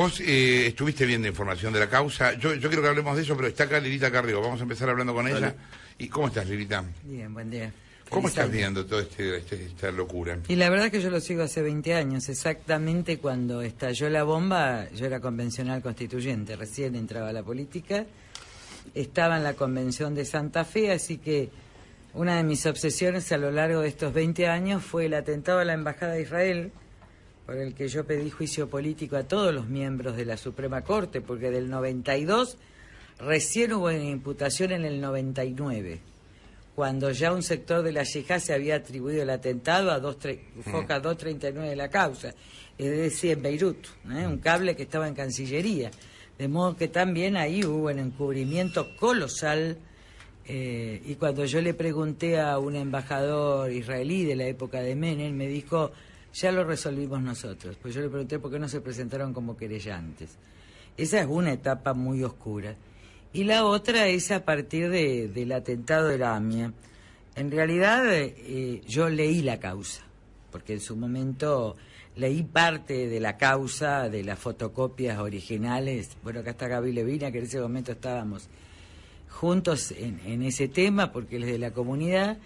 Vos estuviste viendo información de la causa. Yo quiero que hablemos de eso, pero está acá Lilita Carrió. Vamos a empezar hablando con ella. ¿Y cómo estás, Lilita? Bien, buen día. ¿Cómo estás viendo toda esta locura? Y la verdad que yo lo sigo hace 20 años. Exactamente cuando estalló la bomba, yo era convencional constituyente. Recién entraba a la política. Estaba en la convención de Santa Fe, así que una de mis obsesiones a lo largo de estos 20 años fue el atentado a la Embajada de Israel, por el que yo pedí juicio político a todos los miembros de la Suprema Corte, porque del 92 recién hubo una imputación en el 99, cuando ya un sector de la yihad se había atribuido el atentado a Foca 239 de la causa, es decir, en Beirut, un cable que estaba en Cancillería. De modo que también ahí hubo un encubrimiento colosal, y cuando yo le pregunté a un embajador israelí de la época de Menem, me dijo, ya lo resolvimos nosotros. Pues yo le pregunté por qué no se presentaron como querellantes. Esa es una etapa muy oscura. Y la otra es a partir del atentado de la AMIA. En realidad yo leí la causa, porque en su momento leí parte de la causa, de las fotocopias originales. Bueno, acá está Gaby Levina, que en ese momento estábamos juntos en ese tema, porque él es de la comunidad.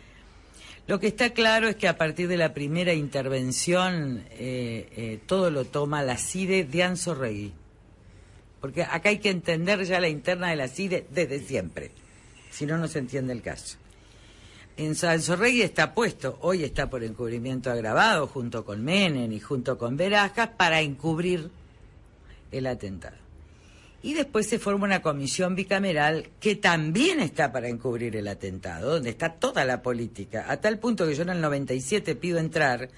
Lo que está claro es que a partir de la primera intervención todo lo toma la CIDE de Anzoregui. Porque acá hay que entender ya la interna de la CIDE desde siempre, si no, no se entiende el caso. En Anzoregui está puesto, hoy está por encubrimiento agravado, junto con Menem y junto con Berajas, para encubrir el atentado. Y después se forma una comisión bicameral que también está para encubrir el atentado, donde está toda la política, a tal punto que yo en el 97 pido entrar.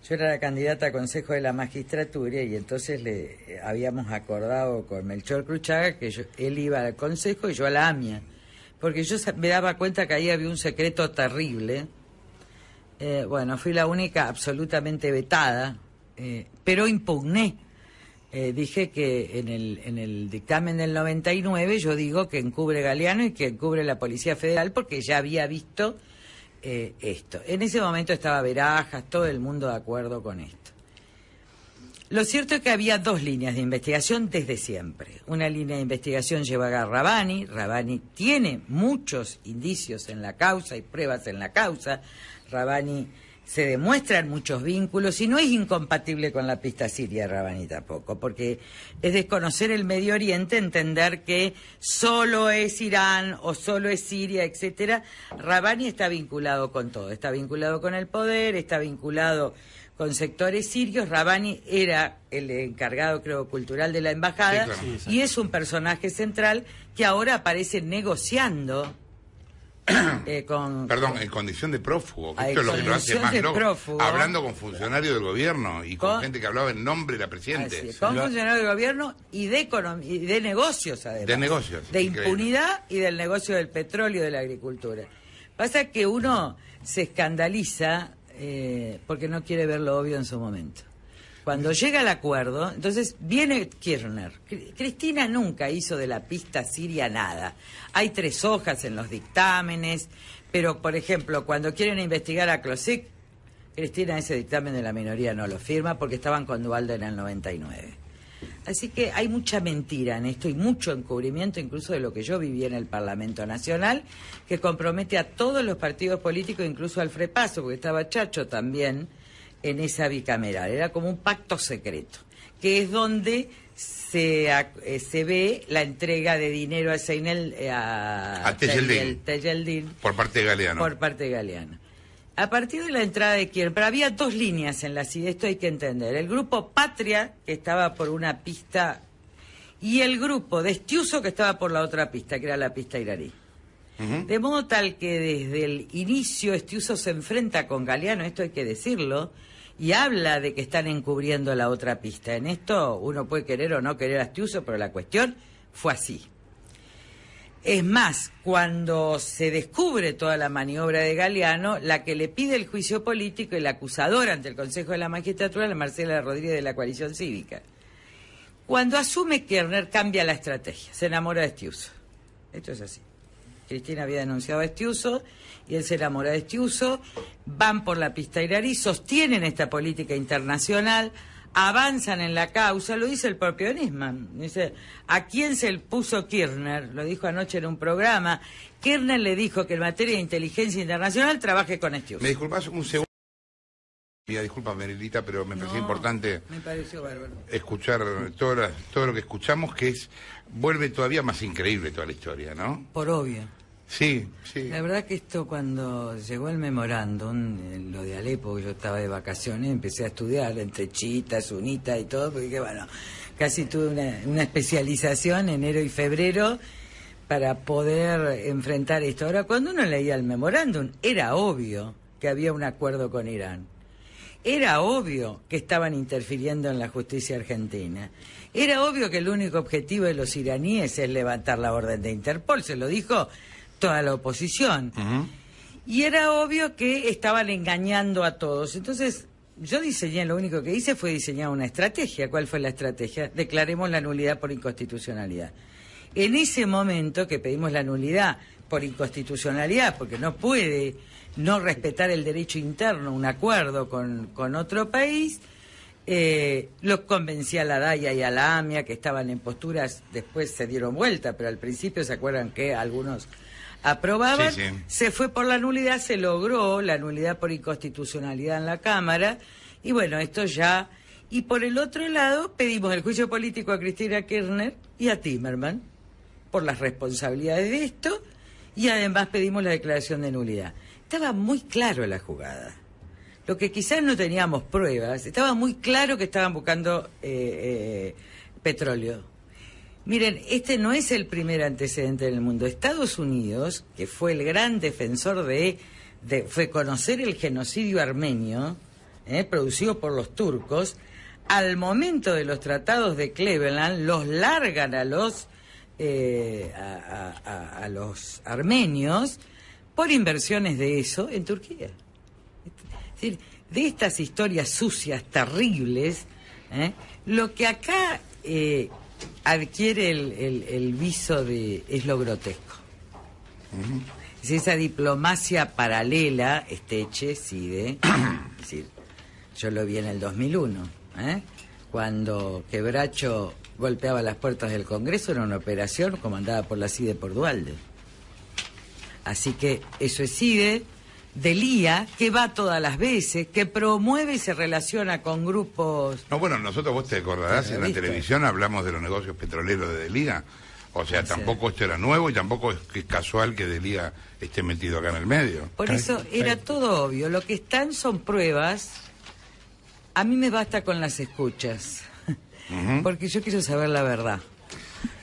Yo era la candidata a Consejo de la Magistratura y entonces le habíamos acordado con Melchor Cruchaga que él iba al Consejo y yo a la AMIA, porque yo me daba cuenta que ahí había un secreto terrible. Bueno, fui la única absolutamente vetada, pero impugné. Dije que en el dictamen del 99 yo digo que encubre Galeano y que encubre la Policía Federal, porque ya había visto esto. En ese momento estaba Berajas, todo el mundo de acuerdo con esto. Lo cierto es que había dos líneas de investigación desde siempre. Una línea de investigación llevaba a Rabbani. Rabbani tiene muchos indicios en la causa y pruebas en la causa. Rabbani se demuestran muchos vínculos y no es incompatible con la pista siria Rabbani tampoco, porque es desconocer el Medio Oriente, entender que solo es Irán o solo es Siria, etcétera. Rabbani está vinculado con todo, está vinculado con el poder, está vinculado con sectores sirios. Rabbani era el encargado, creo, cultural de la embajada, sí, claro. Y es un personaje central que ahora aparece negociando en condición de prófugo, que esto es lo que lo hace más loco, hablando con funcionarios del gobierno y con gente que hablaba en nombre de la Presidente. Con funcionarios del gobierno y de negocios, además. De negocios. De impunidad y del negocio del petróleo y de la agricultura. Pasa que uno se escandaliza porque no quiere ver lo obvio en su momento. Cuando llega el acuerdo, entonces viene Kirchner. Cristina nunca hizo de la pista siria nada. Hay 3 hojas en los dictámenes, pero, por ejemplo, cuando quieren investigar a Klosik, Cristina ese dictamen de la minoría no lo firma porque estaban con Dualde en el 99. Así que hay mucha mentira en esto y mucho encubrimiento, incluso de lo que yo viví en el Parlamento Nacional, que compromete a todos los partidos políticos, incluso al Frepaso, porque estaba Chacho también en esa bicameral. Era como un pacto secreto, que es donde se ve la entrega de dinero a Tejeldín por parte de Galeano. A partir de la entrada de Kirchner, pero había 2 líneas en la CIDE, esto hay que entender. El grupo Patria, que estaba por una pista, y el grupo de Estiuso, que estaba por la otra pista, que era la pista iraní. De modo tal que desde el inicio Estiuso se enfrenta con Galeano, esto hay que decirlo, y habla de que están encubriendo la otra pista. En esto uno puede querer o no querer a Estiuso, pero la cuestión fue así. Es más, cuando se descubre toda la maniobra de Galeano, la que le pide el juicio político y la acusadora ante el Consejo de la Magistratura es la Marcela Rodríguez de la Coalición Cívica. Cuando asume Kirchner, cambia la estrategia, se enamora de Estiuso. Esto es así. Cristina había denunciado a Estiuso y él se enamora de Estiuso, van por la pista iraní, sostienen esta política internacional, avanzan en la causa, lo dice el propio Nisman. Dice, ¿a quién se puso Kirchner? Lo dijo anoche en un programa. Kirchner le dijo que en materia de inteligencia internacional trabaje con Sturz. ¿Me disculpas un segundo? Disculpa, Merilita, pero me pareció importante escuchar todo lo que escuchamos, que vuelve todavía más increíble toda la historia, ¿no? Por obvio. Sí, sí. La verdad que esto, cuando llegó el memorándum, lo de Alepo, yo estaba de vacaciones, empecé a estudiar entre chiitas, sunitas y todo, porque bueno, casi tuve una especialización en enero y febrero para poder enfrentar esto. Ahora, cuando uno leía el memorándum, era obvio que había un acuerdo con Irán. Era obvio que estaban interfiriendo en la justicia argentina. Era obvio que el único objetivo de los iraníes es levantar la orden de Interpol, se lo dijo toda la oposición. Y era obvio que estaban engañando a todos. Entonces, yo diseñé, lo único que hice fue diseñar una estrategia. ¿Cuál fue la estrategia? Declaremos la nulidad por inconstitucionalidad. En ese momento que pedimos la nulidad por inconstitucionalidad, porque no puede no respetar el derecho interno, un acuerdo con otro país, los convencí a la DAIA y a la AMIA, que estaban en posturas, después se dieron vuelta, pero al principio se acuerdan que algunos aprobaban, sí. Se fue por la nulidad, se logró la nulidad por inconstitucionalidad en la Cámara, y bueno, esto ya... Y por el otro lado, pedimos el juicio político a Cristina Kirchner y a Timerman, por las responsabilidades de esto, y además pedimos la declaración de nulidad. Estaba muy claro la jugada. Lo que quizás no teníamos pruebas, estaba muy claro que estaban buscando petróleo. Miren, este no es el primer antecedente en el mundo. Estados Unidos, que fue el gran defensor fue conocer el genocidio armenio, producido por los turcos, al momento de los tratados de Cleveland, los largan a los armenios por inversiones de eso en Turquía. Es decir, de estas historias sucias, terribles, lo que acá adquiere el viso es lo grotesco. Es esa diplomacia paralela, CIDE, es decir, yo lo vi en el 2001, cuando Quebracho golpeaba las puertas del Congreso, era una operación comandada por la CIDE por Duhalde. Así que eso es CIDE, Delía, que va todas las veces, que promueve y se relaciona con grupos... No, bueno, nosotros, vos te acordarás, en la televisión hablamos de los negocios petroleros de Delía. O sea, tampoco esto era nuevo y tampoco es casual que Delía esté metido acá en el medio. Por eso era todo obvio. Lo que están son pruebas. A mí me basta con las escuchas, porque yo quiero saber la verdad.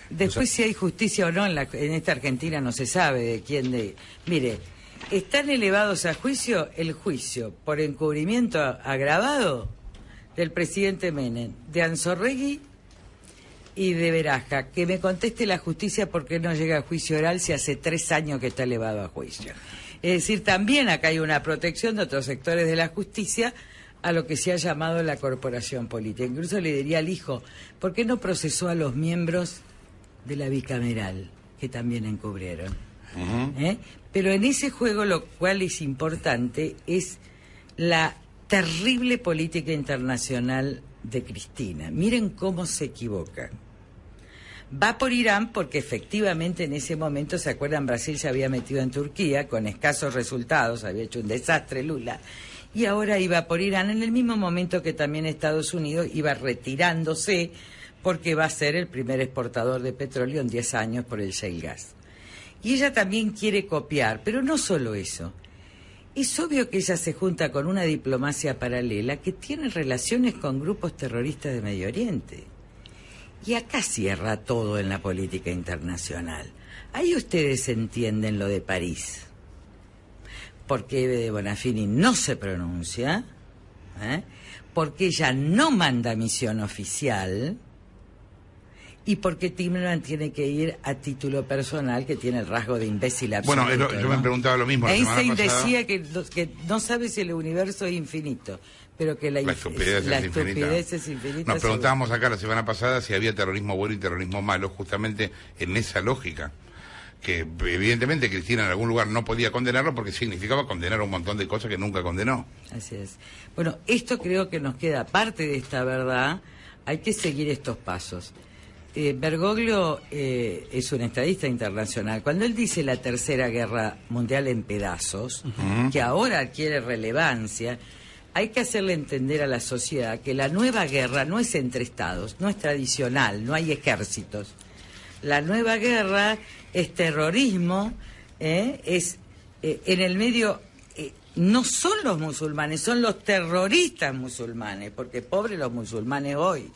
Después, si hay justicia o no en esta Argentina, no se sabe de quién. Mire, están elevados a juicio el juicio por encubrimiento agravado del presidente Menem, de Anzorregui y de Beraja. Que me conteste la justicia por qué no llega a juicio oral si hace 3 años que está elevado a juicio. Es decir, también acá hay una protección de otros sectores de la justicia a lo que se ha llamado la corporación política. Incluso le diría al hijo, ¿por qué no procesó a los miembros de la bicameral, que también encubrieron? Pero en ese juego, lo cual es importante, es la terrible política internacional de Cristina. Miren cómo se equivoca. Va por Irán porque efectivamente en ese momento, ¿se acuerdan? Brasil se había metido en Turquía con escasos resultados, había hecho un desastre Lula, y ahora iba por Irán en el mismo momento que también Estados Unidos iba retirándose porque va a ser el primer exportador de petróleo en 10 años por el shale gas. Y ella también quiere copiar, pero no solo eso. Es obvio que ella se junta con una diplomacia paralela que tiene relaciones con grupos terroristas de Medio Oriente. Y acá cierra todo en la política internacional. Ahí ustedes entienden lo de París. Porque Eve de Bonafini no se pronuncia, porque ella no manda misión oficial, y porque Timerman tiene que ir a título personal, que tiene el rasgo de imbécil absoluto. Bueno, yo me preguntaba lo mismo. Einstein decía que no sabe si el universo es infinito, pero que la estupidez es infinita. Nos preguntábamos acá la semana pasada si había terrorismo bueno y terrorismo malo, justamente en esa lógica. que evidentemente Cristina en algún lugar no podía condenarlo porque significaba condenar un montón de cosas que nunca condenó. Así es. Bueno, esto creo que nos queda parte de esta verdad, hay que seguir estos pasos. Bergoglio es un estadista internacional. Cuando él dice la tercera guerra mundial en pedazos, que ahora adquiere relevancia, hay que hacerle entender a la sociedad que la nueva guerra no es entre estados, no es tradicional, no hay ejércitos. La nueva guerra es terrorismo, es en el medio, no son los musulmanes, son los terroristas musulmanes, porque pobres los musulmanes hoy.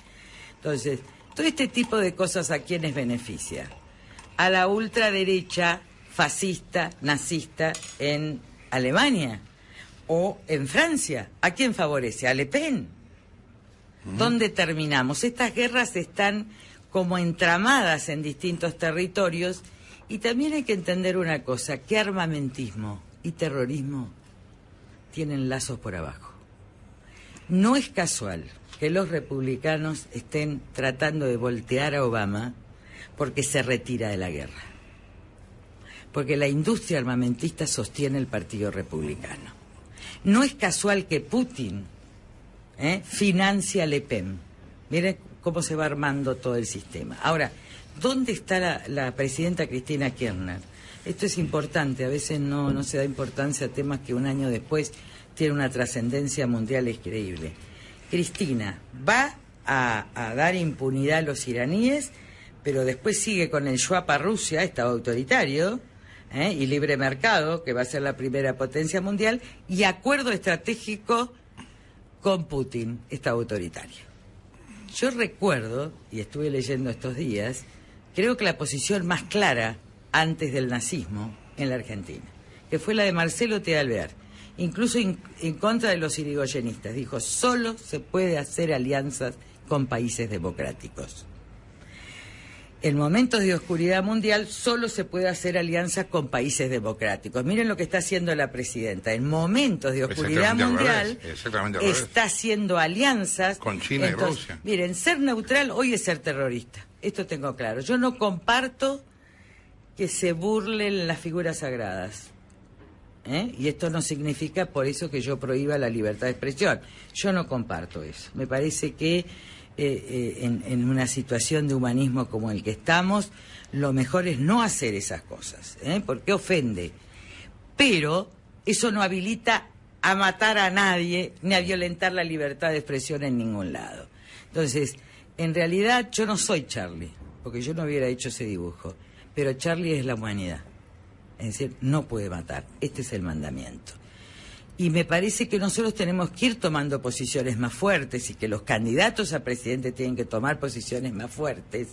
Entonces, todo este tipo de cosas, ¿a quiénes beneficia? A la ultraderecha fascista, nazista en Alemania o en Francia. ¿A quién favorece? A Le Pen. ¿Dónde terminamos? Estas guerras están como entramadas en distintos territorios y también hay que entender una cosa, que armamentismo y terrorismo tienen lazos por abajo. No es casual que los republicanos estén tratando de voltear a Obama porque se retira de la guerra. Porque la industria armamentista sostiene el Partido Republicano. No es casual que Putin financia a Le Pen. Miren cómo se va armando todo el sistema. Ahora, ¿dónde está la presidenta Cristina Kirchner? Esto es importante, a veces no se da importancia a temas que un año después tienen una trascendencia mundial increíble. Cristina va a dar impunidad a los iraníes, pero después sigue con el swap a Rusia, Estado autoritario, y libre mercado, que va a ser la primera potencia mundial, y acuerdo estratégico con Putin, Estado autoritario. Yo recuerdo, y estuve leyendo estos días, creo que la posición más clara antes del nazismo en la Argentina, que fue la de Marcelo T. Alvear, incluso en contra de los irigoyenistas. Dijo, solo se puede hacer alianzas con países democráticos. En momentos de oscuridad mundial solo se puede hacer alianzas con países democráticos. Miren lo que está haciendo la presidenta. En momentos de oscuridad mundial está haciendo alianzas con China y Rusia. Miren, ser neutral hoy es ser terrorista. Esto tengo claro. Yo no comparto que se burlen las figuras sagradas. Y esto no significa por eso que yo prohíba la libertad de expresión. Yo no comparto eso. Me parece que en una situación de humanismo como el que estamos, lo mejor es no hacer esas cosas, porque ofende. Pero eso no habilita a matar a nadie ni a violentar la libertad de expresión en ningún lado. Entonces, en realidad yo no soy Charlie, porque yo no hubiera hecho ese dibujo, pero Charlie es la humanidad. Es decir, no puede matar. Este es el mandamiento. Y me parece que nosotros tenemos que ir tomando posiciones más fuertes y que los candidatos a presidente tienen que tomar posiciones más fuertes.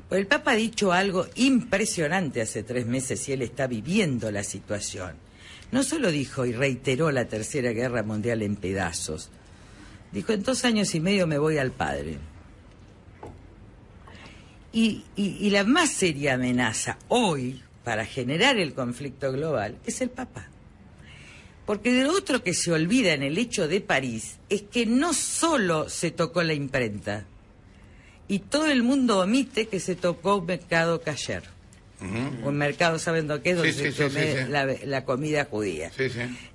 Pues el Papa ha dicho algo impresionante hace 3 meses y él está viviendo la situación. No solo dijo y reiteró la Tercera Guerra Mundial en pedazos. Dijo, en 2 años y medio me voy al Padre. Y la más seria amenaza hoy para generar el conflicto global es el Papa. Porque de lo otro que se olvida en el hecho de París es que no solo se tocó la imprenta, y todo el mundo omite que se tocó un mercado kasher. Un mercado, ¿saben lo que es? Donde se come la comida judía.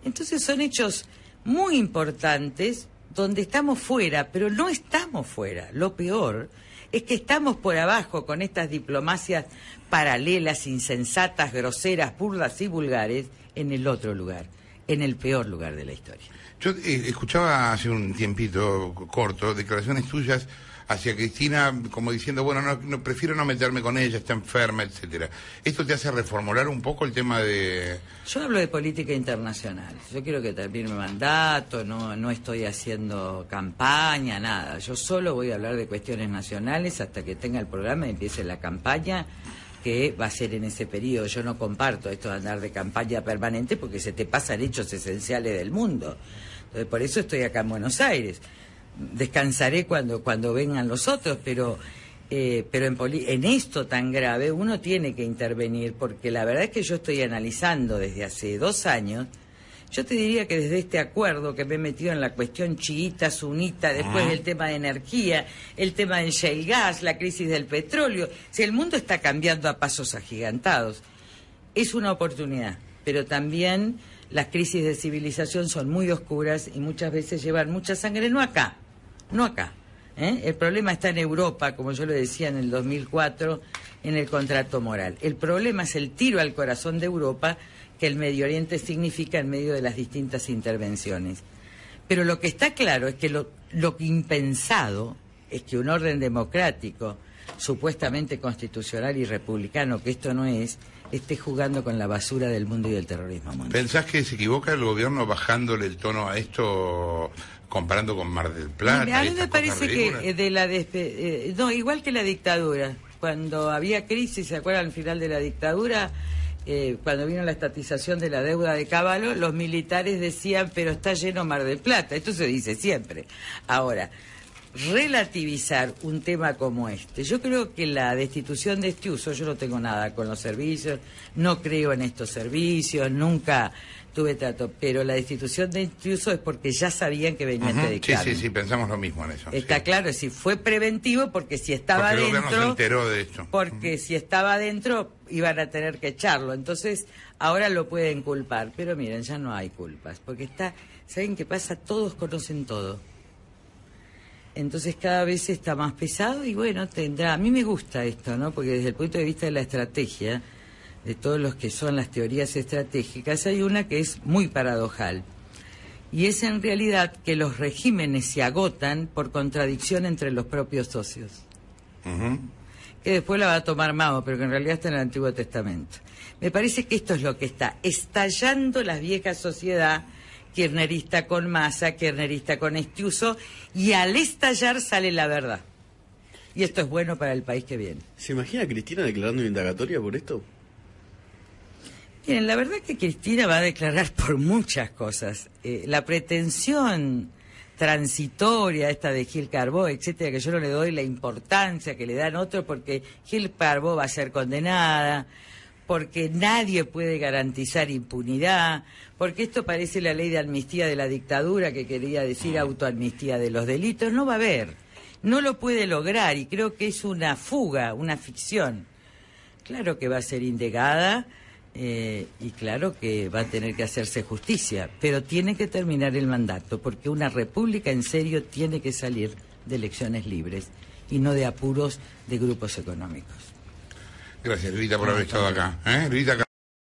Entonces son hechos muy importantes donde estamos fuera, pero no estamos fuera. Lo peor es que estamos por abajo con estas diplomacias paralelas, insensatas, groseras, burdas y vulgares en el otro lugar. En el peor lugar de la historia. Yo escuchaba hace un tiempito corto declaraciones tuyas hacia Cristina como diciendo, bueno, no prefiero no meterme con ella, está enferma, etcétera. ¿Esto te hace reformular un poco el tema de...? Yo hablo de política internacional. Yo quiero que termine mi mandato, no estoy haciendo campaña, nada. Yo solo voy a hablar de cuestiones nacionales hasta que tenga el programa y empiece la campaña, que va a ser en ese periodo. Yo no comparto esto de andar de campaña permanente porque se te pasan hechos esenciales del mundo. Entonces, por eso estoy acá en Buenos Aires. Descansaré cuando vengan los otros, pero en esto tan grave uno tiene que intervenir, porque la verdad es que yo estoy analizando desde hace 2 años. Yo te diría que desde este acuerdo que me he metido en la cuestión chiita, sunita, después del tema de energía, el tema del shale gas, la crisis del petróleo, si el mundo está cambiando a pasos agigantados. es una oportunidad, pero también las crisis de civilización son muy oscuras y muchas veces llevan mucha sangre, no acá. El problema está en Europa, como yo lo decía en el 2004, en el contrato moral. El problema es el tiro al corazón de Europa que el Medio Oriente significa en medio de las distintas intervenciones. Pero lo que está claro es que lo impensado es que un orden democrático, supuestamente constitucional y republicano, que esto no es, esté jugando con la basura del mundo y del terrorismo mundial. ¿Pensás que se equivoca el gobierno bajándole el tono a esto, comparando con Mar del Plata? A mí me parece que no, igual que la dictadura, cuando había crisis, ¿se acuerdan al final de la dictadura? Cuando vino la estatización de la deuda de Cavallo, los militares decían, pero está lleno Mar del Plata. Esto se dice siempre. Ahora, relativizar un tema como este, yo creo que la destitución de Estiuso, yo no tengo nada con los servicios, no creo en estos servicios, nunca tuve trato, pero la destitución de Estiuso es porque ya sabían que venía este dictamen. Sí, pensamos lo mismo en eso. Está claro, es decir, fue preventivo porque si estaba porque dentro... el gobierno se enteró de esto. Porque si estaba dentro iban a tener que echarlo, entonces ahora lo pueden culpar, pero miren, ya no hay culpas, porque ¿saben qué pasa? Todos conocen todo. Entonces cada vez está más pesado y bueno, a mí me gusta esto, ¿no? Porque desde el punto de vista de la estrategia, de todos los que son las teorías estratégicas, hay una que es muy paradojal. Y es en realidad que los regímenes se agotan por contradicción entre los propios socios. Que después la va a tomar Mao, pero que en realidad está en el Antiguo Testamento. Me parece que esto es lo que está estallando la vieja sociedad kirchnerista con Massa, kirchnerista con Estiuso, y al estallar sale la verdad. Y esto es bueno para el país que viene. ¿Se imagina a Cristina declarando una indagatoria por esto? Miren, la verdad que Cristina va a declarar por muchas cosas. La pretensión transitoria esta de Gil Carbó, etcétera, que yo no le doy la importancia que le dan otros, porque Gil Carbó va a ser condenada, porque nadie puede garantizar impunidad, porque esto parece la ley de amnistía de la dictadura, que quería decir autoamnistía de los delitos. No va a haber, no lo puede lograr, y creo que es una fuga, una ficción. Claro que va a ser indagada, y claro que va a tener que hacerse justicia, pero tiene que terminar el mandato, porque una república en serio tiene que salir de elecciones libres, y no de apuros de grupos económicos. Gracias, Lilita, por haber estado acá. Lilita